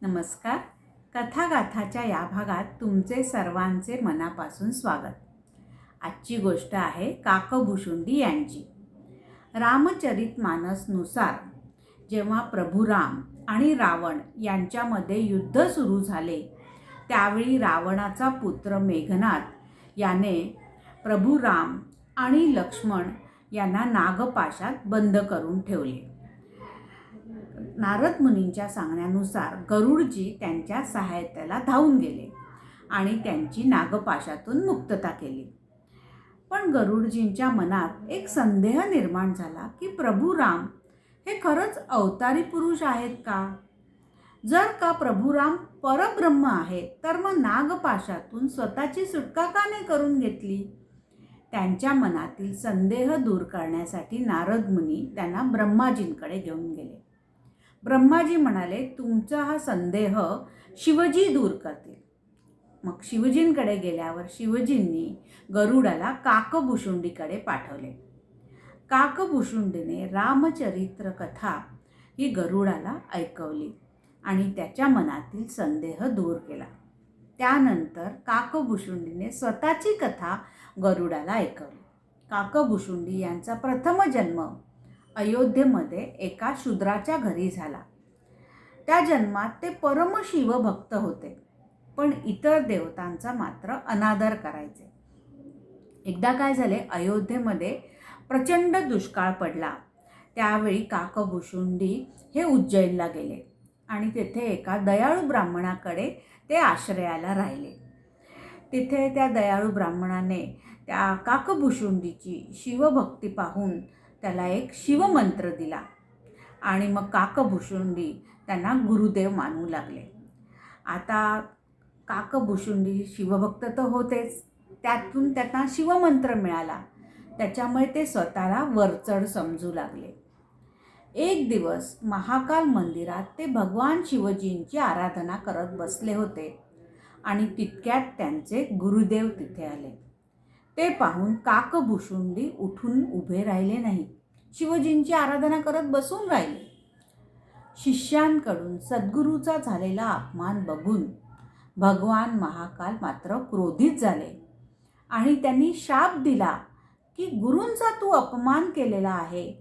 नमस्कार. कथागाथाच्या या भागात तुमचे सर्वांचे मनापासून स्वागत. आजची गोष्ट आहे काकभुशुंडी यांची. रामचरितमानसनुसार जेव्हा प्रभू राम आणि रावण यांच्यामध्ये युद्ध सुरू झाले, त्यावेळी रावणाचा पुत्र मेघनाद याने प्रभू राम आणि लक्ष्मण यांना नागपाशात बंद करून ठेवले. नारद मुनींच्या सांगण्यानुसार गरुडजी त्यांच्या सहायतेला धावून गेले आणि त्यांची नागपाशातून मुक्तता केली. पण गरुडजींच्या मनात एक संदेह निर्माण झाला की प्रभू राम हे खरंच अवतारी पुरुष आहेत का? जर का प्रभू राम परब्रह्म आहेत, तर मग नागपाशातून स्वतःची सुटका का नाही करून घेतली? त्यांच्या मनातील संदेह दूर करण्यासाठी नारद मुनी त्यांना ब्रह्माजींकडे घेऊन गेले. ब्रह्माजी म्हणाले, तुमचा हा संदेह शिवजी दूर करतील. मग शिवजींकडे गेल्यावर शिवजींनी गरुडाला काकभुशुंडीकडे पाठवले. काकभुशुंडीने रामचरित्र कथा ही गरुडाला ऐकवली आणि त्याच्या मनातील संदेह दूर केला. त्यानंतर काकभुशुंडीने स्वतःची कथा गरुडाला ऐकवली. काकभुशुंडी यांचा प्रथम जन्म अयोध्येमध्ये एका शूद्राच्या घरी झाला. त्या जन्मात ते परम शिवभक्त होते, पण इतर देवतांचा मात्र अनादर करायचे. एकदा काय झाले, अयोध्येमध्ये प्रचंड दुष्काळ पडला. त्यावेळी काकभुशुंडी हे उज्जैनला गेले आणि तेथे एका दयाळू ब्राह्मणाकडे ते आश्रयाला राहिले. तिथे त्या दयाळू ब्राह्मणाने त्या काकभुशुंडीची शिवभक्ती पाहून त्याला एक शिवमंत्र दिला आणि मग काकभुशुंडी त्यांना गुरुदेव मानू लागले. आता काकभुशुंडी शिवभक्त तर होतेच, त्यातून त्यांना शिवमंत्र मिळाला. त्याच्यामुळे ते स्वतःला वरचढ समजू लागले. एक दिवस महाकाल मंदिरात ते भगवान शिवजींची आराधना करत बसले होते आणि तितक्यात त्यांचे गुरुदेव तिथे आले. ते पाहून काकभुशुंडी उठून उभे राहिले नाही, शिवजींची आराधना करत बसून राहिले. शिष्यांकडून सद्गुरूचा झालेला अपमान बघून भगवान महाकाल मात्र क्रोधित झाले आणि त्यांनी शाप दिला की गुरूंचा तू अपमान केलेला आहे.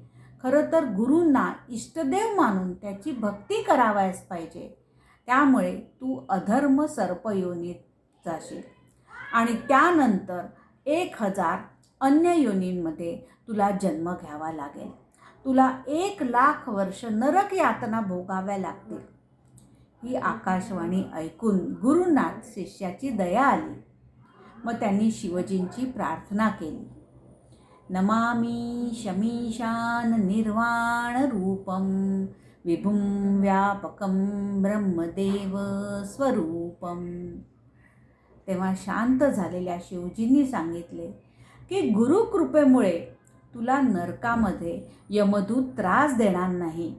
खरं तर गुरूंना इष्टदेव मानून त्याची भक्ती करावयास पाहिजे. त्यामुळे तू अधर्म सर्पयोनीत जाशील आणि त्यानंतर 1000 अन्य योनींमध्ये तुला जन्म घ्यावा लागेल. तुला 1,00,000 वर्ष नरक यातना भोगाव्या लागतील. ही आकाशवाणी ऐकून गुरूंना शिष्याची दया आली. मग त्यांनी शिवजींची प्रार्थना केली. नमामि शमीशान निर्वाण रूपम विभुं व्यापकं ब्रह्मदेव स्वरूपम. तेव्हा शांत झालेल्या शिवजींनी सांगितले की गुरुकृपेमुळे तुला नरकामध्ये यमदूत त्रास देणार नाही,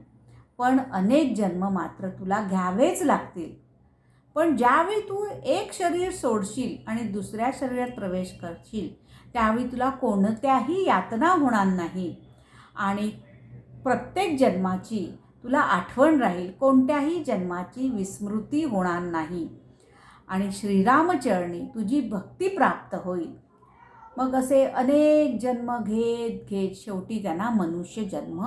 पण अनेक जन्म मात्र तुला घ्यावेच लागतील. पण ज्यावेळी तू एक शरीर सोडशील आणि दुसऱ्या शरीरात प्रवेश करशील, त्यावेळी तुला कोणत्याही यातना होणार नाही आणि प्रत्येक जन्माची तुला आठवण राहील, कोणत्याही जन्माची विस्मृती होणार नाही आणि श्रीरामचरणी तुझी भक्ती प्राप्त होईल. मग असे अनेक जन्म घेत घेत शेवटी त्यांना मनुष्य जन्म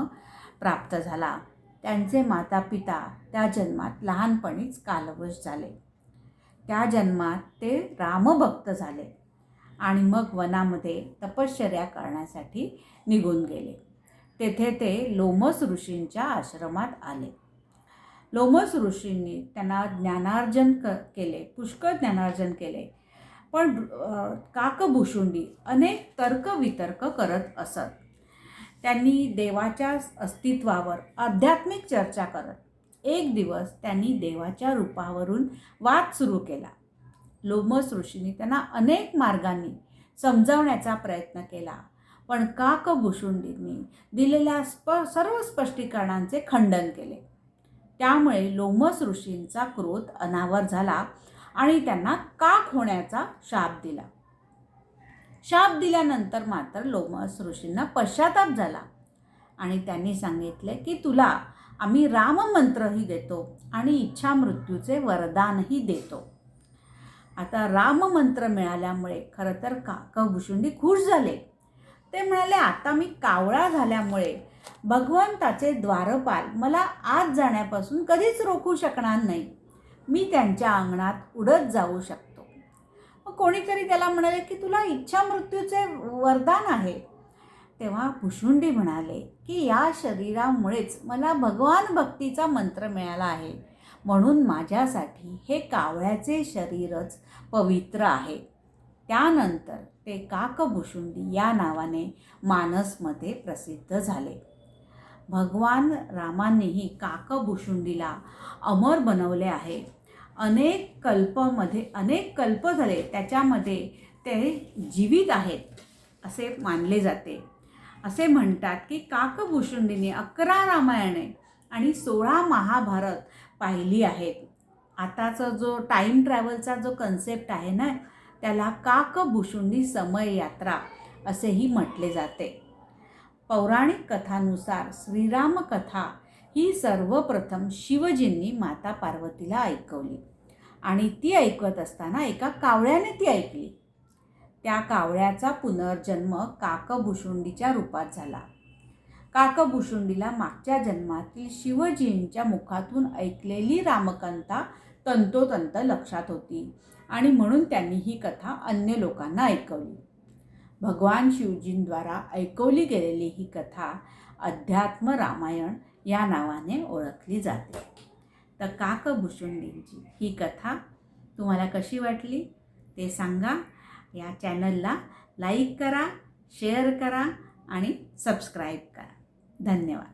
प्राप्त झाला. त्यांचे माता पिता त्या जन्मात लहानपणीच कालवश झाले. त्या जन्मात ते रामभक्त झाले आणि मग वनामध्ये तपश्चर्या करण्यासाठी निघून गेले. तेथे ते लोमस ऋषींच्या आश्रमात आले. लोमस ऋषींनी त्यांना ज्ञानार्जन केले, पुष्कळ ज्ञानार्जन केले. पण काकभुशुंडी अनेक तर्कवितर्क करत असत. त्यांनी देवाच्या अस्तित्वावर आध्यात्मिक चर्चा करत एक दिवस त्यांनी देवाच्या रूपावरून वाद सुरू केला. लोमस ऋषींनी त्यांना अनेक मार्गांनी समजावण्याचा प्रयत्न केला, पण काकभुशुंडींनी दिलेल्या सर्व स्पष्टीकरणांचे खंडन केले. त्यामुळे लोमस ऋषींचा क्रोध अनावर झाला आणि त्यांना काक होण्याचा शाप दिला. शाप दिल्यानंतर मात्र लोमस ऋषींना पश्चाताप झाला आणि त्यांनी सांगितले की तुला आम्ही राममंत्रही देतो आणि इच्छा मृत्यूचे वरदानही देतो. आता राममंत्र मिळाल्यामुळे खरं तर काकभुशुंडी खुश झाले. ते म्हणाले, आता मी कावळा झाल्यामुळे भगवंताचे द्वारपाल मला आत जाण्यापासून कधीच रोखू शकणार नाही. मी त्यांच्या अंगणात उडत जाऊ शकतो. मग कोणीतरी त्याला म्हणाले की तुला इच्छा मृत्यूचे वरदान आहे. तेव्हा भुशुंडी म्हणाले की या शरीरामुळेच मला भगवान भक्तीचा मंत्र मिळाला आहे, म्हणून माझ्यासाठी हे कावळ्याचे शरीरच पवित्र आहे. त्यानंतर ते काकभुशुंडी या नावाने मानसमध्ये प्रसिद्ध झाले. भगवान रामांनीही काकभुशुंडीला अमर बनवले आहे. अनेक कल्प झाले त्याच्यामध्ये ते जीवित आहेत असे मानले जाते. असे म्हणतात की काकभुशुंडीने 11 रामायणे आणि 16 महाभारत पाहिली आहेत. आताचा जो टाईम ट्रॅव्हलचा जो कन्सेप्ट आहे ना, त्याला काकभुशुंडी समय यात्रा असेही म्हटले जाते. पौराणिक कथानुसार श्रीराम कथा ही सर्वप्रथम शिवजींनी माता पार्वतीला ऐकवली आणि ती ऐकत असताना एका कावळ्याने ती ऐकली. त्या कावळ्याचा पुनर्जन्म काकभुशुंडीच्या रूपात झाला. काकभुशुंडीला मागच्या जन्मातील शिवजींच्या मुखातून ऐकलेली रामकथा तंतोतंत लक्षात होती आणि म्हणून त्यांनी ही कथा अन्य लोकांना ऐकवली. भगवान शिवजींद्वारा ऐकवली गेलेली ही कथा अध्यात्म रामायण या नावाने ओळखली जाते. तर काकभुशुंडींची ही कथा तुम्हाला कशी वाटली ते सांगा. या चॅनलला लाईक करा, शेअर करा आणि सबस्क्राईब करा. धन्यवाद.